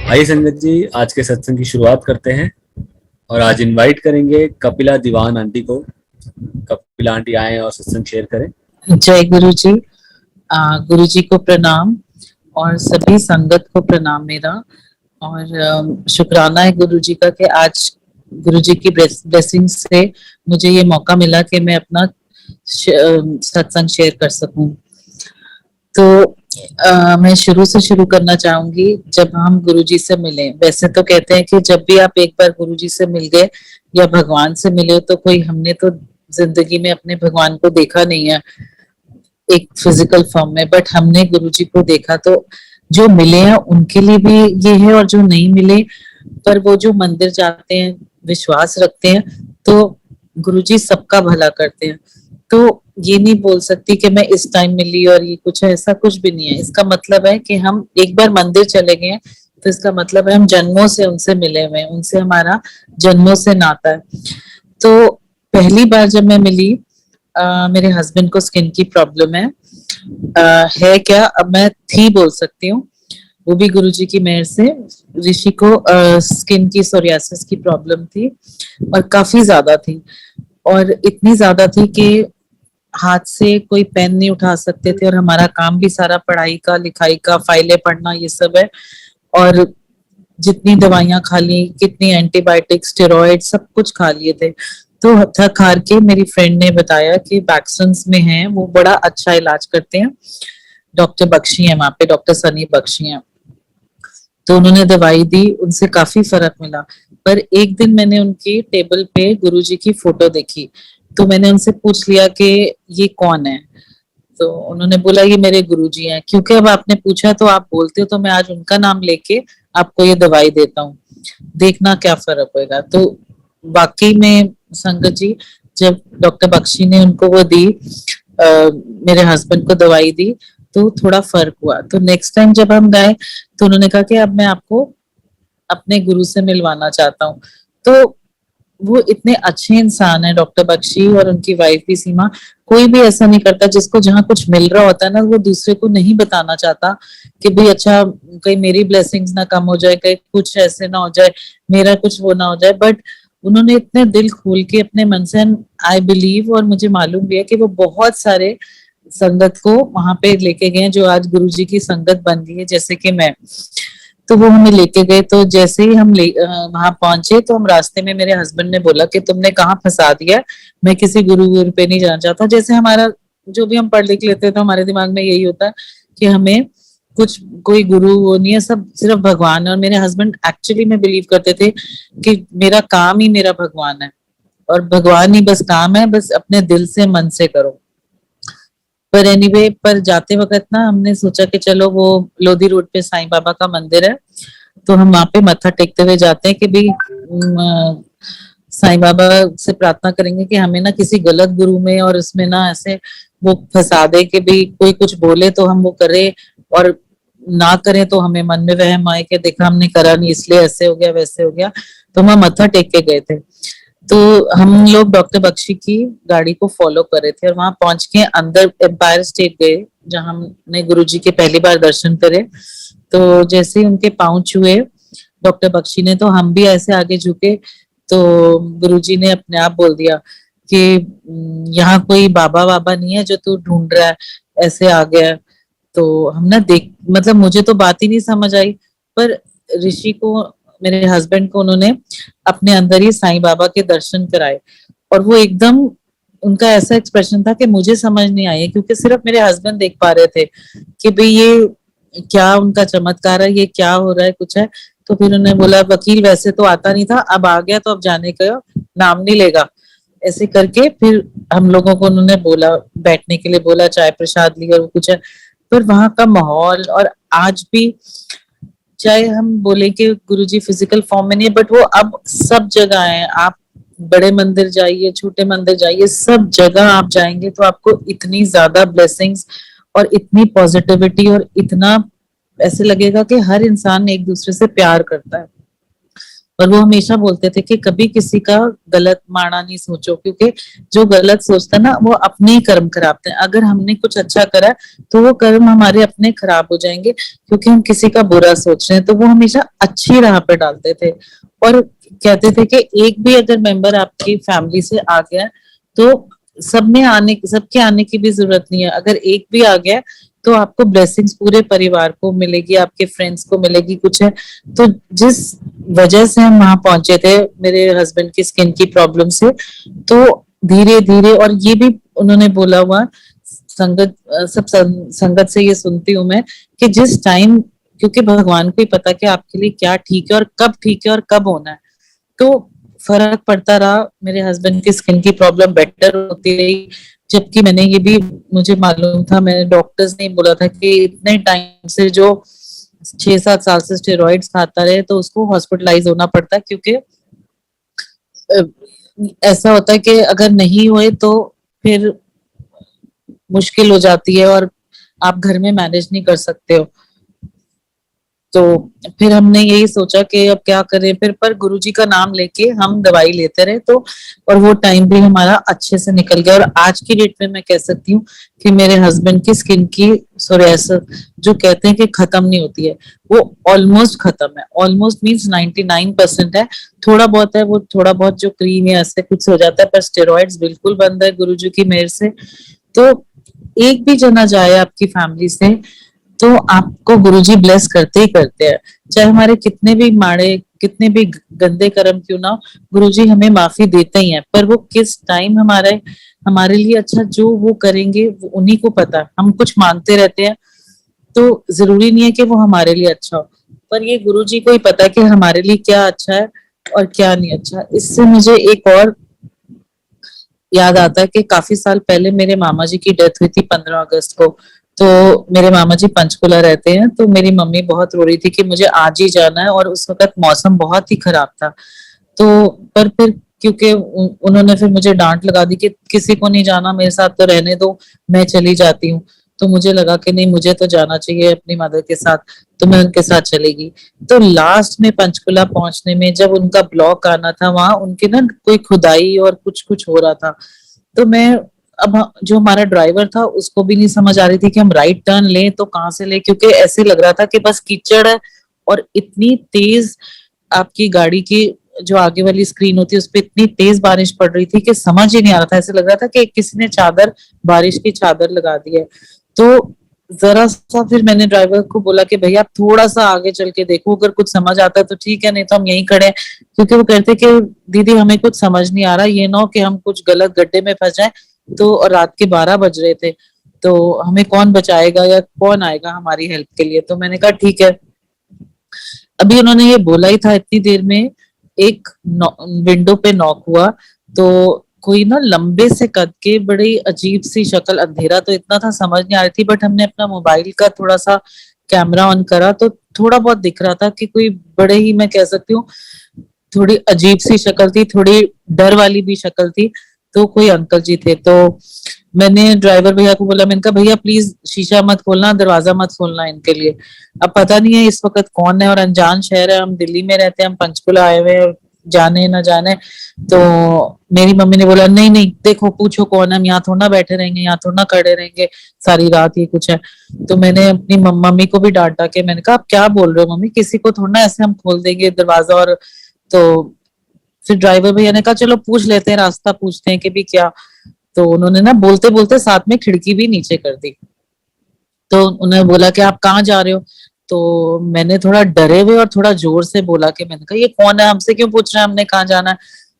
आइए संगत जी, आज के सत्संग की शुरुआत करते हैं। और आज इनवाइट करेंगे कपिला दीवान आंटी को। कपिला आंटी आए और सत्संग शेयर करें। जय गुरु जी। गुरु जी को प्रणाम और सभी संगत को प्रणाम मेरा। और शुक्राना है गुरु जी का कि आज गुरु जी की ब्लेसिंग से मुझे ये मौका मिला कि मैं अपना सत्संग शेयर कर सकूं। तो मैं शुरू से शुरू करना चाहूंगी। जब हम गुरु जी से मिले, वैसे तो कहते हैं कि जब भी आप एक बार गुरु जी से मिल गए या भगवान से मिले हो तो कोई, हमने तो जिंदगी में अपने भगवान को देखा नहीं है एक फिजिकल फॉर्म में, बट हमने गुरुजी को देखा। तो जो मिले हैं उनके लिए भी ये है, और जो नहीं मिले पर वो जो मंदिर जाते हैं, विश्वास रखते हैं, तो गुरुजी सबका भला करते हैं। तो ये नहीं बोल सकती कि मैं इस टाइम मिली और ये कुछ है, ऐसा कुछ भी नहीं है। इसका मतलब है कि हम एक बार मंदिर चले गए तो इसका मतलब है हम जन्मों से उनसे मिले हुए हैं, उनसे हमारा जन्मों से नाता है। तो पहली बार जब मैं मिली, मेरे हस्बैंड को स्किन की प्रॉब्लम है क्या, अब मैं थी बोल सकती हूँ, वो भी गुरुजी की मेहर से। ऋषि को स्किन की सोरियासिस की प्रॉब्लम थी और काफी ज्यादा थी, और इतनी ज्यादा थी कि हाथ से कोई पेन नहीं उठा सकते थे, और हमारा काम भी सारा पढ़ाई का, लिखाई का, फाइलें पढ़ना, ये सब है। और जितनी दवाइयां खा ली, कितनी एंटीबायोटिक, स्टेरॉइड, सब कुछ खा लिए थे। तो थक हार के मेरी फ्रेंड ने बताया कि वैक्सन्स में है, वो बड़ा अच्छा इलाज करते हैं, डॉक्टर बख्शी है वहां पे, डॉक्टर सनी बख्शी हैं। तो उन्होंने दवाई दी, उनसे काफी फर्क मिला। पर एक दिन मैंने उनकी टेबल पे गुरुजी की फोटो देखी, तो मैंने उनसे पूछ लिया कि ये कौन है। तो उन्होंने बोला ये मेरे गुरुजी हैं। क्योंकि अब आपने पूछा तो आप बोलते हो, तो मैं आज उनका नाम लेके आपको ये दवाई देता हूँ, देखना क्या फर्क होगा। तो वाकई में संगत जी, जब डॉक्टर बख्शी ने उनको वो दी, मेरे हस्बैंड को दवाई दी, तो थोड़ा फर्क हुआ। तो नेक्स्ट टाइम जब हम गए तो उन्होंने कहा कि अब मैं आपको अपने गुरु से मिलवाना चाहता हूँ। तो वो इतने अच्छे इंसान है डॉक्टर बख्शी, और उनकी वाइफ भी सीमा। कोई भी ऐसा नहीं करता, जिसको जहाँ कुछ मिल रहा होता है ना, वो दूसरे को नहीं बताना चाहता कि भाई अच्छा, कहीं मेरी ब्लेसिंग्स ना कम हो जाए, कहीं कुछ ऐसे ना हो जाए, मेरा कुछ वो ना हो जाए। बट उन्होंने इतने दिल खोल के अपने मन से, आई बिलीव, और मुझे मालूम भी है कि वो बहुत सारे संगत को वहां पे लेके गए, जो आज गुरुजी की संगत बन गई है, जैसे कि मैं। तो वो हमें लेके गए। तो जैसे ही हम वहां पहुंचे, तो हम रास्ते में, मेरे हस्बैंड ने बोला कि तुमने कहाँ फंसा दिया, मैं किसी गुरु पे नहीं जाना चाहता। जैसे हमारा जो भी हम पढ़ लिख लेते हैं तो हमारे दिमाग में यही होता है कि हमें कुछ, कोई गुरु वो नहीं है, सब सिर्फ भगवान है। और मेरे हस्बैंड एक्चुअली में बिलीव करते थे कि मेरा काम ही मेरा भगवान है, और भगवान ही बस काम है, बस अपने दिल से मन से करो। पर एनीवे, पर जाते वक्त ना हमने सोचा कि चलो, वो लोधी रोड पे साईं बाबा का मंदिर है, तो हम वहां पे मत्था टेकते हुए जाते हैं कि भाई साईं बाबा से प्रार्थना करेंगे कि हमें ना किसी गलत गुरु में और इसमें ना ऐसे वो फंसा दे कि भाई कोई कुछ बोले तो हम वो करें, और ना करें तो हमें मन में वहम आए कि देखा हमने करा नहीं, इसलिए ऐसे हो गया, वैसे हो गया। तो हम मत्था टेक के गए थे। तो हम लोग डॉक्टर बख्शी की गाड़ी को फॉलो कर रहे थे, और वहां पहुंच के अंदर एम्पायर स्टेट गए, जहां हमने गुरुजी के पहली बार दर्शन करे। तो जैसे ही उनके पांव छुए डॉक्टर बख्शी ने, तो हम भी ऐसे आगे झुके। तो गुरुजी ने अपने आप बोल दिया कि यहाँ कोई बाबा बाबा नहीं है जो तू ढूंढ रहा है, ऐसे आ गया है। तो हम ना देख, मतलब मुझे तो बात ही नहीं समझ आई, पर ऋषि को, मेरे हस्बैंड को, उन्होंने अपने अंदर ही साईं बाबा के दर्शन कराए। और वो एकदम, उनका ऐसा एक्सप्रेशन था कि मुझे समझ नहीं आई, क्योंकि सिर्फ मेरे हस्बैंड देख पा रहे थे कि भाई ये क्या उनका चमत्कार है, ये क्या हो रहा है, कुछ है। तो फिर उन्होंने बोला, वकील वैसे तो आता नहीं था, अब आ गया तो अब जाने का नाम नहीं लेगा, ऐसे करके। फिर हम लोगों को उन्होंने बोला, बैठने के लिए बोला, चाय प्रसाद ली और कुछ है। पर वहां का माहौल, और आज भी, चाहे हम बोले कि गुरुजी फिजिकल फॉर्म में नहीं है, बट वो अब सब जगह है। आप बड़े मंदिर जाइए, छोटे मंदिर जाइए, सब जगह आप जाएंगे तो आपको इतनी ज्यादा ब्लेसिंग्स और इतनी पॉजिटिविटी, और इतना ऐसे लगेगा कि हर इंसान एक दूसरे से प्यार करता है। और वो हमेशा बोलते थे कि कभी किसी का गलत माड़ा नहीं सोचो, क्योंकि जो गलत सोचता है ना वो अपने ही कर्म कराते हैं। अगर हमने कुछ अच्छा करा तो वो कर्म हमारे अपने खराब हो जाएंगे, क्योंकि हम किसी का बुरा सोच रहे हैं। तो वो हमेशा अच्छी राह पे डालते थे और कहते थे कि एक भी अगर मेंबर आपकी फैमिली से आ गया तो सबके आने की भी जरूरत नहीं है। अगर एक भी आ गया तो आपको ब्लेसिंग्स पूरे परिवार को मिलेगी, आपके फ्रेंड्स को मिलेगी कुछ है। तो जिस वजह से हम वहां पहुंचे थे मेरे हस्बैंड की स्किन की प्रॉब्लम से, तो धीरे धीरे, और ये भी उन्होंने बोला हुआ, संगत से ये सुनती हूँ मैं कि जिस टाइम, क्योंकि भगवान को ही पता कि आपके लिए क्या ठीक है और कब ठीक है और कब होना है। तो फर्क पड़ता रहा, मेरे हस्बैंड की स्किन की प्रॉब्लम बेटर होती रही। जबकि मैंने ये भी, मुझे मालूम था, मैंने डॉक्टर्स ने बोला था कि इतने टाइम से जो 6-7 साल से स्टेरॉइड्स खाता रहे तो उसको हॉस्पिटलाइज होना पड़ता है, क्योंकि ऐसा होता है कि अगर नहीं हुए तो फिर मुश्किल हो जाती है और आप घर में मैनेज नहीं कर सकते हो। तो फिर हमने यही सोचा कि अब क्या करें, फिर पर गुरुजी का नाम लेके हम दवाई लेते रहे, तो और वो टाइम भी हमारा अच्छे से निकल गया। और आज की डेट में मैं कह सकती हूँ कि मेरे हस्बैंड की स्किन की सोरियासिस जो कहते हैं कि खत्म नहीं होती है, वो ऑलमोस्ट खत्म है। ऑलमोस्ट मीन्स 99% है। थोड़ा बहुत है, वो थोड़ा बहुत जो क्रीम या ऐसे कुछ हो जाता है, पर स्टेरॉइड्स बिल्कुल बंद है गुरुजी की मेहर से। तो एक भी जना जाए आपकी फैमिली से तो आपको गुरुजी ब्लेस करते ही करते हैं। चाहे हमारे कितने भी माड़े, कितने भी गंदे कर्म क्यों ना हो, गुरुजी हमें माफी देते ही हैं। पर वो किस टाइम हमारे हमारे लिए अच्छा जो वो करेंगे वो उन्हीं को पता है। हम कुछ मांगते रहते हैं तो जरूरी नहीं है कि वो हमारे लिए अच्छा हो, पर ये गुरुजी को ही पता है कि हमारे लिए क्या अच्छा है और क्या नहीं अच्छा। इससे मुझे एक और याद आता है कि काफी साल पहले मेरे मामा जी की डेथ हुई थी 15 अगस्त को। तो मेरे मामा जी पंचकुला रहते हैं, तो मेरी मम्मी बहुत रो रही थी कि मुझे आज ही जाना है, और उस वक्त मौसम बहुत ही खराब था। तो पर फिर क्योंकि उन्होंने फिर मुझे डांट लगा दी कि किसी को नहीं जाना, मेरे साथ तो रहने दो, मैं चली जाती हूँ। तो मुझे लगा कि नहीं, मुझे तो जाना चाहिए अपनी मदर के साथ, तो मैं उनके साथ चलेगी। तो लास्ट में पंचकुला पहुंचने में जब उनका ब्लॉक आना था, वहां उनके ना कोई खुदाई और कुछ कुछ हो रहा था। तो मैं, अब जो हमारा ड्राइवर था उसको भी नहीं समझ आ रही थी कि हम राइट टर्न लें तो कहाँ से लें, क्योंकि ऐसे लग रहा था कि बस कीचड़ है और इतनी तेज आपकी गाड़ी की जो आगे वाली स्क्रीन होती है उस पर इतनी तेज बारिश पड़ रही थी कि समझ ही नहीं आ रहा था। ऐसे लग रहा था कि किसी ने चादर, बारिश की चादर लगा दी है। तो जरा सा फिर मैंने ड्राइवर को बोला कि भैया आप थोड़ा सा आगे चल के देखो, अगर कुछ समझ आता है तो ठीक है, नहीं तो हम यहीं खड़े हैं। क्योंकि वो कहते कि दीदी हमें कुछ समझ नहीं आ रहा, ये ना हो कि हम कुछ गलत गड्ढे में फंस जाए। तो और रात के 12 बज रहे थे, तो हमें कौन बचाएगा या कौन आएगा हमारी हेल्प के लिए। तो मैंने कहा ठीक है। अभी उन्होंने ये बोला ही था, इतनी देर में एक विंडो पे नॉक हुआ। तो कोई ना लंबे से कद के, बड़ी अजीब सी शक्ल, अंधेरा तो इतना था समझ नहीं आ रही थी, बट हमने अपना मोबाइल का थोड़ा सा कैमरा ऑन करा तो थोड़ा बहुत दिख रहा था कि कोई बड़े ही, मैं कह सकती हूँ थोड़ी अजीब सी शक्ल थी, थोड़ी डर वाली भी शक्ल थी। तो कोई अंकल जी थे। तो मैंने ड्राइवर भैया को बोला, मैंने कहा भैया प्लीज शीशा मत खोलना, दरवाजा मत खोलना इनके लिए। अब पता नहीं है इस वक्त कौन है, और अनजान शहर है, हम दिल्ली में रहते हैं, हम पंचकुला आए हुए हैं, जाने ना जाने। तो मेरी मम्मी ने बोला नहीं नहीं देखो, पूछो कौन है, हम यहाँ थोड़ा ना बैठे रहेंगे, यहाँ थोड़ा ना खड़े रहेंगे सारी रात, ये कुछ है। तो मैंने अपनी मम्मी को भी डांटा के मैंने कहा आप क्या बोल रहे हो मम्मी, किसी को थोड़ा ना ऐसे हम खोल देंगे दरवाजा। और तो फिर ड्राइवर भैया ने कहा चलो पूछ लेते हैं, रास्ता पूछते हैं कि भी क्या। तो उन्होंने ना बोलते बोलते साथ में खिड़की भी नीचे कर दी। तो उन्होंने बोला कि आप कहाँ जा रहे हो। तो मैंने थोड़ा डरे हुए और थोड़ा जोर से बोला कि, मैंने कहा ये कौन है, हमसे क्यों पूछ रहे हैं हमने कहाँ जाना है।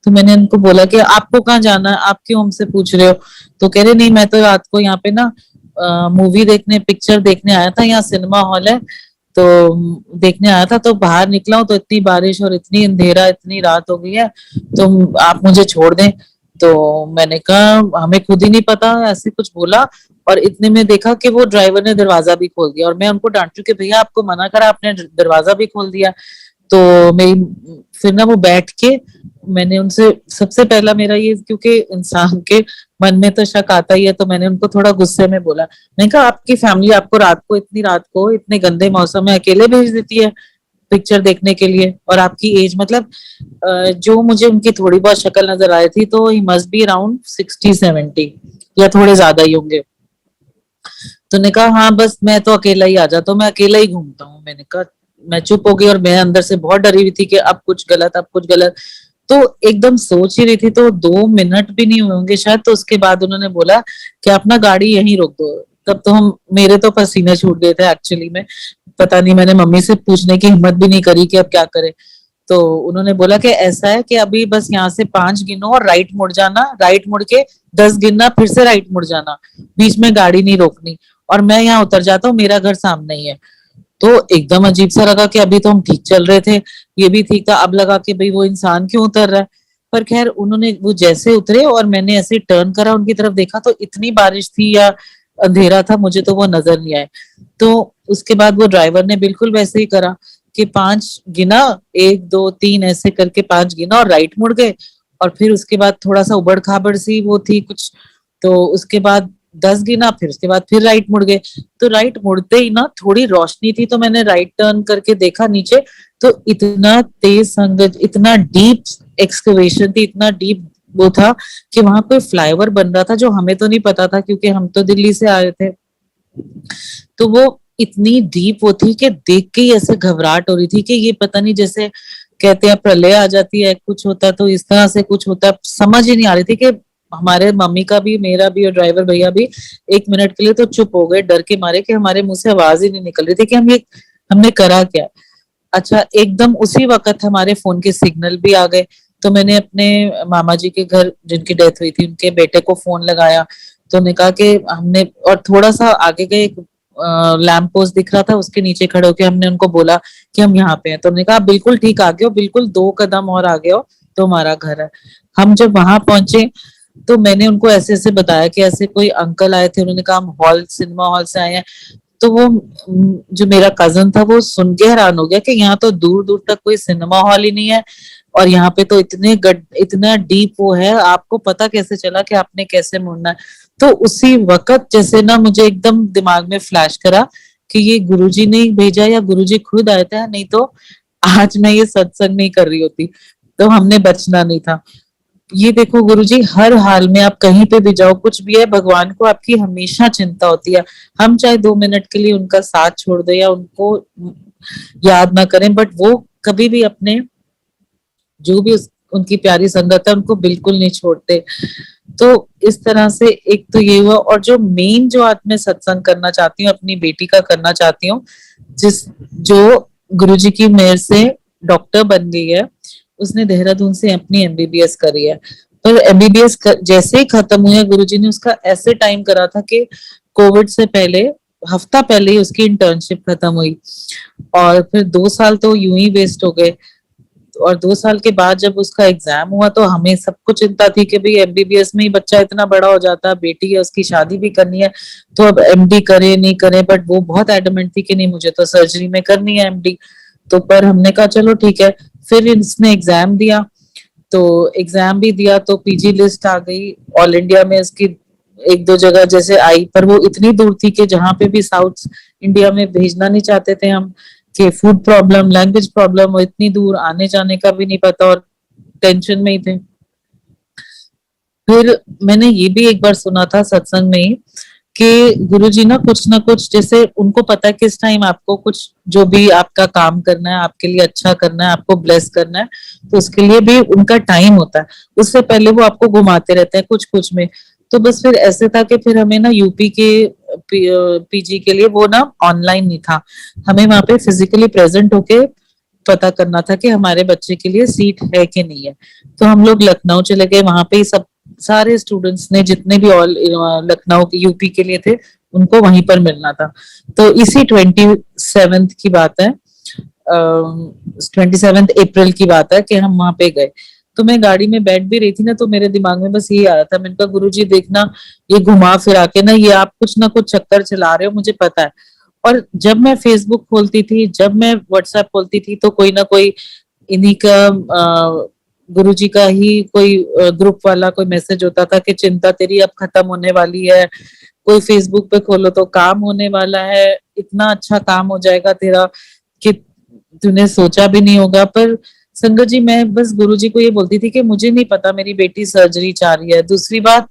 तो मैंने उनको बोला कि आपको कहाँ जाना है, आप क्यों हमसे पूछ रहे हो। तो कह रहे नहीं, मैं तो रात को यहाँ पे ना मूवी देखने, पिक्चर देखने आया था, यहाँ सिनेमा हॉल है तो देखने आया था। तो बाहर निकला हूँ तो इतनी बारिश और इतनी अंधेरा, इतनी रात हो गई है, तो आप मुझे छोड़ दें। तो मैंने कहा हमें खुद ही नहीं पता, ऐसे कुछ बोला। और इतने में देखा कि वो ड्राइवर ने दरवाजा भी खोल दिया, और मैं उनको डांटू कि भैया आपको मना करा, आपने दरवाजा भी खोल दिया। तो मेरी फिर ना वो बैठ के, मैंने उनसे सबसे पहला मेरा ये, क्योंकि इंसान के मन में तो शक आता ही है, तो मैंने उनको थोड़ा गुस्से में बोला, मैंने कहा आपकी फैमिली आपको रात को, इतनी रात को, इतने गंदे मौसम में अकेले भेज देती है। पिक्चर देखने के लिए, और आपकी एज मतलब जो मुझे उनकी थोड़ी बहुत शक्ल नजर आई थी तो ही मस्ट बी अराउंड 60-70 या थोड़े ज्यादा ही होंगे। तो ने कहा हाँ बस मैं तो अकेला ही आ जाता हूँ, मैं अकेला ही घूमता हूँ। मैंने कहा, मैं चुप हो गई और मैं अंदर से बहुत डरी हुई थी कि अब कुछ गलत, अब कुछ गलत। तो एकदम सोच ही रही थी, तो 2 मिनट भी नहीं हुए होंगे शायद, तो उसके बाद उन्होंने बोला कि अपना गाड़ी यहीं रोक दो। तब तो हम, मेरे तो पसीने छूट गए थे एक्चुअली में। पता नहीं, मैंने मम्मी से पूछने की हिम्मत भी नहीं करी कि अब क्या करें। तो उन्होंने बोला कि ऐसा है कि अभी बस यहाँ से 5 गिनो और राइट मुड़ जाना, राइट मुड़ के 10 गिनना, फिर से राइट मुड़ जाना, बीच में गाड़ी नहीं रोकनी, और मैं यहाँ उतर जाता हूँ, मेरा घर सामने ही है। तो एकदम अजीब सा लगा कि अभी तो हम ठीक चल रहे थे, ये भी ठीक था, अब लगा कि भाई वो इंसान क्यों उतर रहा है। पर खैर उन्होंने, वो जैसे उतरे और मैंने ऐसे टर्न करा उनकी तरफ देखा, तो इतनी बारिश थी या अंधेरा था मुझे तो वो नजर नहीं आए। तो उसके बाद वो ड्राइवर ने बिल्कुल वैसे ही करा कि 5 गिना, 1 2 3 ऐसे करके 5 गिना और राइट मुड़ गए। और फिर उसके बाद थोड़ा सा उबड़ खाबड़ सी वो थी कुछ, तो उसके बाद 10 गिना, फिर उसके बाद फिर राइट मुड़ गए। तो राइट मुड़ते ही ना थोड़ी रोशनी थी, तो मैंने राइट टर्न करके देखा नीचे, तो इतना तेज संगत, इतना डीप एक्सकवेशन थी, इतना डीप वो था कि वहां कोई फ्लाईओवर बन रहा था, जो हमें तो नहीं पता था क्योंकि हम तो दिल्ली से आए थे। तो वो इतनी डीप वो थी कि देख के ही ऐसे घबराहट हो रही थी कि ये पता नहीं, जैसे कहते हैं प्रलय आ जाती है, कुछ होता है तो इस तरह से कुछ होता है, समझ ही नहीं आ रही थी कि हमारे मम्मी का भी, मेरा भी और ड्राइवर भैया भी 1 मिनट के लिए तो चुप हो गए डर के मारे कि हमारे मुंह से आवाज ही नहीं निकल रही थी कि हमने करा क्या। अच्छा, एकदम उसी वक्त हमारे फोन के सिग्नल भी आ गए। तो मैंने अपने मामा जी के घर, जिनकी डेथ हुई थी, उनके बेटे को फोन लगाया। तो उन्होंने कहा कि हमने, और थोड़ा सा आगे गए, एक लैंप पोस्ट दिख रहा था, उसके नीचे खड़े होकर हमने उनको बोला कि हम यहाँ पे हैं। तो उन्होंने कहा बिल्कुल ठीक आ गए हो, बिल्कुल 2 कदम और आगे हो तो हमारा घर है। हम जब वहां पहुंचे तो मैंने उनको ऐसे ऐसे बताया कि ऐसे कोई अंकल आए थे, उन्होंने कहा हम हॉल, सिनेमा हॉल से आए हैं। तो वो जो मेरा कजन था वो सुन के हैरान हो गया कि यहाँ तो दूर दूर तक कोई सिनेमा हॉल ही नहीं है, और यहाँ पे तो इतना डीप वो है, आपको पता कैसे चला कि आपने कैसे मुड़ना है। तो उसी वक्त जैसे ना मुझे एकदम दिमाग में फ्लैश करा कि ये गुरुजी ने भेजा या गुरुजी खुद आया था, नहीं तो आज मैं ये सत्संग नहीं कर रही होती, तो हमने बचना नहीं था। ये देखो गुरुजी, हर हाल में आप कहीं पे भी जाओ, कुछ भी है, भगवान को आपकी हमेशा चिंता होती है। हम चाहे 2 मिनट के लिए उनका साथ छोड़ दे या उनको याद ना करें, बट वो कभी भी अपने, जो भी उनकी प्यारी संगत है उनको बिल्कुल नहीं छोड़ते। तो इस तरह से एक तो ये हुआ, और जो मेन, जो आज मैं सत्संग करना चाहती हूँ, अपनी बेटी का करना चाहती हूँ, जिस जो गुरुजी की मेहर से डॉक्टर बन गई है, उसने देहरादून से अपनी एमबीबीएस करी है। पर एमबीबीएस जैसे ही खत्म हुई है, गुरुजी ने उसका ऐसे टाइम करा था कि कोविड से पहले, हफ्ता पहले ही उसकी इंटर्नशिप खत्म हुई, और फिर 2 साल तो यूं ही वेस्ट हो गए। और 2 साल के बाद जब उसका एग्जाम हुआ तो हमें सबको चिंता थी कि भाई एमबीबीएस में ही बच्चा इतना बड़ा हो जाता है, बेटी है उसकी, शादी भी करनी है, तो अब एमडी करे नहीं करे। बट वो बहुत एडमेंट थी कि नहीं, मुझे तो सर्जरी में करनी है एमडी। तो पर हमने कहा चलो ठीक है। फिर इसने एग्जाम दिया, तो एग्जाम भी दिया तो पीजी लिस्ट आ गई ऑल इंडिया में इसकी, 1 2 जगह जैसे आई, पर वो इतनी दूर थी कि जहाँ पे भी साउथ इंडिया में भेजना नहीं चाहते थे हम, कि फूड प्रॉब्लम, लैंग्वेज प्रॉब्लम, और इतनी दूर आने जाने का भी नहीं पता, और टेंशन में ही थे। फिर मैंने ये भी एक बार सुना था सत्संग में ही कि गुरुजी ना कुछ जैसे उनको पता है किस टाइम आपको कुछ, जो भी आपका काम करना है, आपके लिए अच्छा करना है, आपको ब्लेस करना है, तो उसके लिए भी उनका टाइम होता है। उससे पहले वो आपको घुमाते रहते हैं कुछ कुछ में। तो बस फिर ऐसे था कि फिर हमें ना यूपी के पीजी के लिए वो ना ऑनलाइन नहीं था, हमें वहां पे फिजिकली प्रेजेंट होके पता करना था कि हमारे बच्चे के लिए सीट है कि नहीं है। तो हम लोग लखनऊ चले गए, वहां पे ही सब सारे स्टूडेंट्स ने, जितने भी ऑल लखनऊ के यूपी के लिए थे, उनको वहीं पर मिलना था। तो इसी 27th की बात है, 27 अप्रैल की बात है कि हम वहां पे गए। तो मैं गाड़ी में बैठ भी रही थी ना, तो मेरे दिमाग में बस यही आ रहा था, मैंने कहा गुरुजी देखना, ये घुमा फिरा के ना, ये आप कुछ ना कुछ चक्कर चला रहे हो, मुझे पता है। और जब मैं फेसबुक खोलती थी, जब मैं व्हाट्सएप खोलती थी, तो कोई ना कोई इन्हीं का, गुरुजी का ही कोई ग्रुप वाला कोई मैसेज होता था कि चिंता तेरी अब खत्म होने वाली है, कोई फेसबुक पे खोलो तो काम होने वाला है, इतना अच्छा काम हो जाएगा तेरा कि तूने सोचा भी नहीं होगा। पर संगत जी, मैं बस गुरुजी को ये बोलती थी कि मुझे नहीं पता मेरी बेटी सर्जरी चाह रही है। दूसरी बात,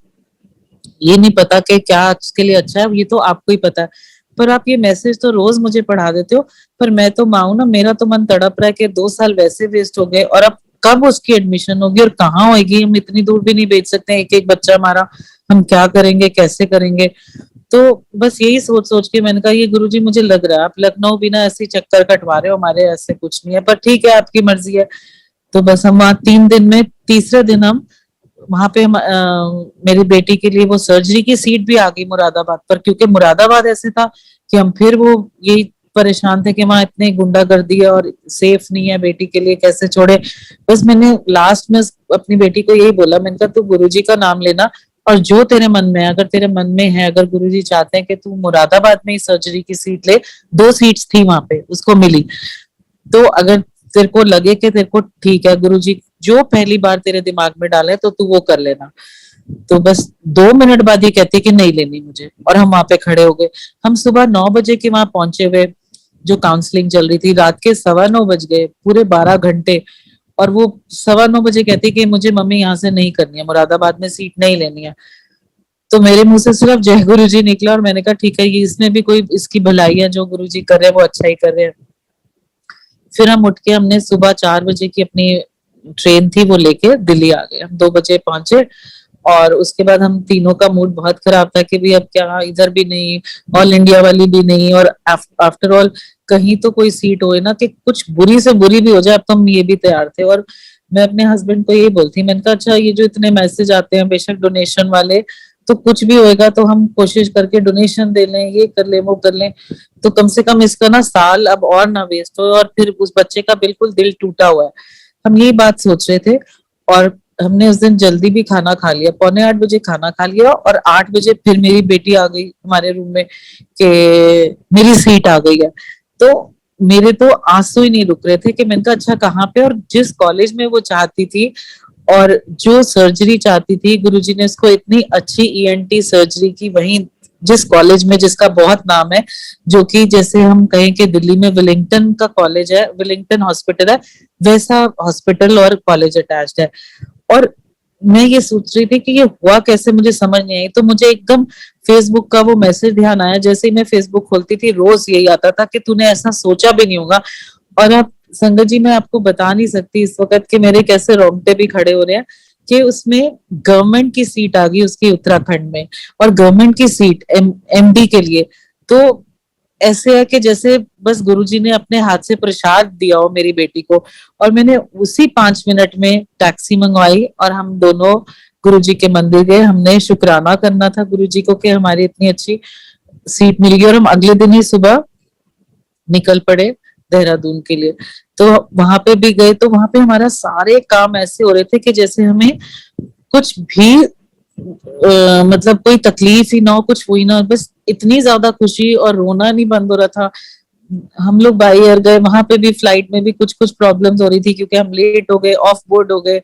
ये नहीं पता कि क्या उसके लिए अच्छा है, ये तो आपको ही पता है। पर आप ये मैसेज तो रोज मुझे पढ़ा देते हो। पर मैं तो माँ हूं ना, मेरा तो मन तड़प रहा है कि 2 साल वैसे वेस्ट हो गए, और अब कब उसकी एडमिशन होगी और कहाँ होगी। हम इतनी दूर भी नहीं भेज सकते, एक एक बच्चा हमारा, हम क्या करेंगे, कैसे करेंगे। तो बस यही सोच सोच के मैंने कहा, ये गुरुजी मुझे लग रहा है आप लखनऊ बिना ऐसे ही चक्कर कटवा रहे हो, हमारे ऐसे कुछ नहीं है, पर ठीक है आपकी मर्जी है। तो बस हम वहाँ 3 दिन में, तीसरे दिन हम वहां पे मेरी बेटी के लिए वो सर्जरी की सीट भी आ गई मुरादाबाद पर, क्योंकि मुरादाबाद ऐसे था कि हम फिर वो यही परेशान थे कि वहां इतने गुंडागर्दी है और सेफ नहीं है, बेटी के लिए कैसे छोड़े। बस मैंने लास्ट में अपनी बेटी को यही बोला, मैंने कहा तू गुरुजी का नाम लेना, और जो तेरे मन में है, अगर तेरे मन में है, अगर गुरुजी चाहते हैं कि तू मुरादाबाद में ही सर्जरी की सीट ले, 2 सीट्स थी वहां पे उसको मिली, तो अगर तेरे को लगे कि तेरे को ठीक है, गुरुजी जो पहली बार तेरे दिमाग में डाले तो तू वो कर लेना। तो बस 2 मिनट बाद ये कहती कि नहीं लेनी मुझे, और हम वहां पे खड़े हो गए। हम सुबह 9 बजे के वहां पहुंचे हुए, जो काउंसलिंग चल रही थी, रात के 9:15 बज गए, पूरे 12 घंटे। और वो 9:15 बजे कहती कि मुझे मम्मी यहाँ से नहीं करनी है, मुरादाबाद में सीट नहीं लेनी है। तो मेरे मुंह से सिर्फ जय गुरु जी निकला, और मैंने कहा ठीक है, ये इसमें भी कोई इसकी भलाई है, जो गुरु जी कर रहे हैं वो अच्छा ही कर रहे हैं। फिर हम उठ के, हमने सुबह 4 बजे की अपनी ट्रेन थी वो लेके दिल्ली आ गए। हम 2 बजे पहुंचे, और उसके बाद हम तीनों का मूड बहुत खराब था कि भाई अब क्या, इधर भी नहीं, ऑल इंडिया वाली भी नहीं, और आफ्टर ऑल कहीं तो कोई सीट होए ना, कि कुछ बुरी से बुरी भी हो जाए, अब तो हम ये भी तैयार थे। और मैं अपने हस्बैंड को यही बोलती, मैंने कहा अच्छा, ये जो इतने मैसेज आते हैं बेशक डोनेशन वाले, तो कुछ भी होएगा तो हम कोशिश करके डोनेशन दे लें, ये कर लें वो कर लें, तो कम से कम इसका ना साल अब और ना वेस्ट हो। और फिर उस बच्चे का बिल्कुल दिल टूटा हुआ है, हम यही बात सोच रहे थे। और हमने उस दिन जल्दी भी खाना खा लिया, 7:45 बजे खाना खा लिया, और 8 बजे फिर मेरी बेटी आ गई हमारे रूम में कि मेरी सीट आ गई है। तो मेरे तो आंसू ही नहीं रुक रहे थे कि मैंने कहा अच्छा कहाँ पे, और जिस कॉलेज में वो चाहती थी और जो सर्जरी चाहती थी, गुरुजी ने उसको इतनी अच्छी ईएनटी सर्जरी की, वहीं जिस कॉलेज में जिसका बहुत नाम है, जो कि जैसे हम कहें कि दिल्ली में विलिंगटन का कॉलेज है, विलिंगटन हॉस्पिटल है, वैसा हॉस्पिटल और कॉलेज अटैच्ड है। और मैं ये सोच रही थी कि ये हुआ कैसे, मुझे समझ नहीं आई। तो मुझे एकदम फेसबुक का वो मैसेज ध्यान आया, जैसे ही मैं फेसबुक खोलती थी रोज यही आता था कि तूने ऐसा सोचा भी नहीं होगा। और अब संगत जी, मैं आपको बता नहीं सकती इस वक्त कि मेरे कैसे रोंगटे भी खड़े हो रहे हैं कि उसमें गवर्नमेंट की सीट आ गई उसकी उत्तराखंड में, और गवर्नमेंट की सीट एमडी के लिए। तो ऐसे है कि जैसे बस गुरुजी ने अपने हाथ से प्रसाद दिया हो मेरी बेटी को। और मैंने उसी 5 मिनट में टैक्सी मंगवाई, और हम दोनों गुरुजी के मंदिर गए। हमने शुक्राना करना था गुरुजी को कि हमारी इतनी अच्छी सीट मिल गई, और हम अगले दिन ही सुबह निकल पड़े देहरादून के लिए। तो वहां पे भी गए, तो वहां पे हमारा सारे काम ऐसे हो रहे थे कि जैसे हमें कुछ भी मतलब कोई तकलीफ ही ना हो, कुछ हुई ना हो, बस इतनी ज्यादा खुशी, और रोना नहीं बंद हो रहा था। हम लोग बाई एयर गए, वहां पे भी फ्लाइट में भी कुछ कुछ प्रॉब्लम्स हो रही थी क्योंकि हम लेट हो गए, ऑफ बोर्ड हो गए।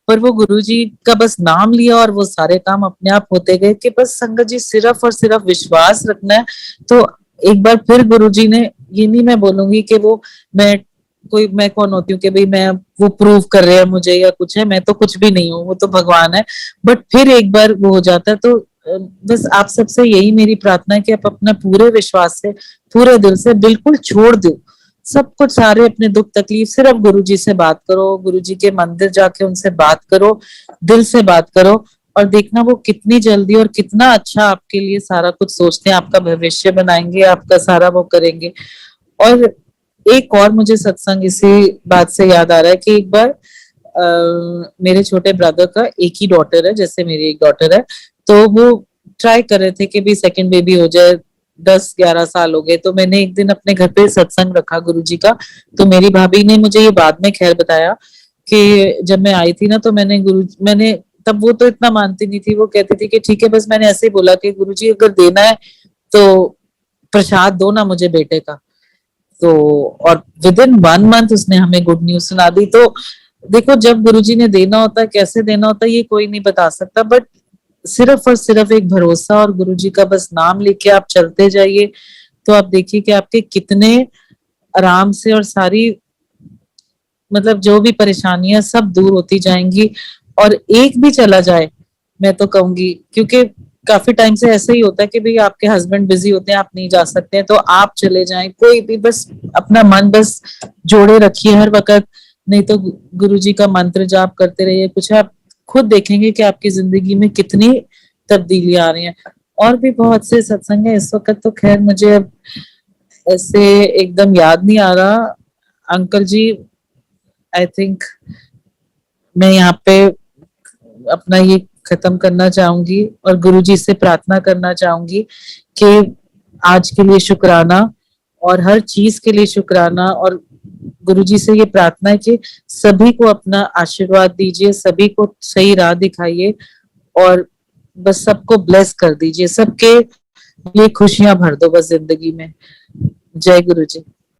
पर वो गुरुजी का बस नाम लिया और वो सारे काम अपने आप होते गए कि बस संगत जी सिर्फ और सिर्फ विश्वास रखना है। तो एक बार फिर गुरुजी ने, ये नहीं मैं बोलूंगी कि वो मैं कोई, मैं कौन होती हूँ कि भाई मैं वो प्रूव कर रहे हैं मुझे या कुछ है, मैं तो कुछ भी नहीं हूँ, वो तो भगवान है। बट फिर एक बार वो हो जाता है। तो बस आप सबसे यही मेरी प्रार्थना है कि आप अपना पूरे विश्वास से, पूरे दिल से बिल्कुल छोड़ दो सब कुछ, सारे अपने दुख तकलीफ, सिर्फ गुरुजी से बात करो, गुरुजी के मंदिर जाके उनसे बात करो, दिल से बात करो, और देखना वो कितनी जल्दी और कितना अच्छा आपके लिए सारा कुछ सोचते हैं, आपका भविष्य बनाएंगे, आपका सारा वो करेंगे। और एक और मुझे सत्संग इसी बात से याद आ रहा है कि एक बार मेरे छोटे ब्रदर का एक ही डॉटर है, जैसे मेरी एक डॉटर है, तो वो ट्राई कर रहे थे कि भी सेकंड बेबी हो जाए। 10-11 साल हो गए, तो मैंने एक दिन अपने घर पे सत्संग रखा गुरुजी का। तो मेरी भाभी ने मुझे ये बाद में खैर बताया कि जब मैं आई थी ना, तो मैंने तब, वो तो इतना मानती नहीं थी, वो कहती थी कि ठीक है, बस मैंने ऐसे ही बोला कि गुरुजी अगर देना है तो प्रसाद दो ना मुझे बेटे का। तो और विद इन 1 मंथ उसने हमें गुड न्यूज सुना दी। तो देखो, जब गुरुजी ने देना होता है, कैसे देना होता है, ये कोई नहीं बता सकता, बट सिर्फ और सिर्फ एक भरोसा और गुरुजी का बस नाम लेके आप चलते जाइए। तो आप देखिए कि आपके कितने आराम से और सारी मतलब जो भी परेशानियां सब दूर होती जाएंगी। और एक भी चला जाए, मैं तो कहूंगी, क्योंकि काफी टाइम से ऐसा ही होता है कि भाई आपके हस्बैंड बिजी होते हैं, आप नहीं जा सकते हैं, तो आप चले जाएं, कोई भी, बस अपना मन बस जोड़े रखिए हर वक्त। नहीं तो गुरु जी का मंत्र जाप करते रहिए, कुछ आप खुद देखेंगे कि आपकी जिंदगी में कितनी तब्दीली आ रही है। और भी बहुत से सत्संग है, इस वक्त तो खैर मुझे अब ऐसे एकदम याद नहीं आ रहा। अंकल जी, आई थिंक मैं यहाँ पे अपना ये खत्म करना चाहूंगी और गुरु जी से प्रार्थना करना चाहूंगी कि आज के लिए शुक्राना और हर चीज के लिए शुक्राना। और गुरु जी से ये प्रार्थना है कि सभी को अपना आशीर्वाद दीजिए, सभी को सही राह दिखाइए और बस सबको ब्लेस कर दीजिए, सबके लिए खुशियां भर दो बस जिंदगी में। जय गुरु जी।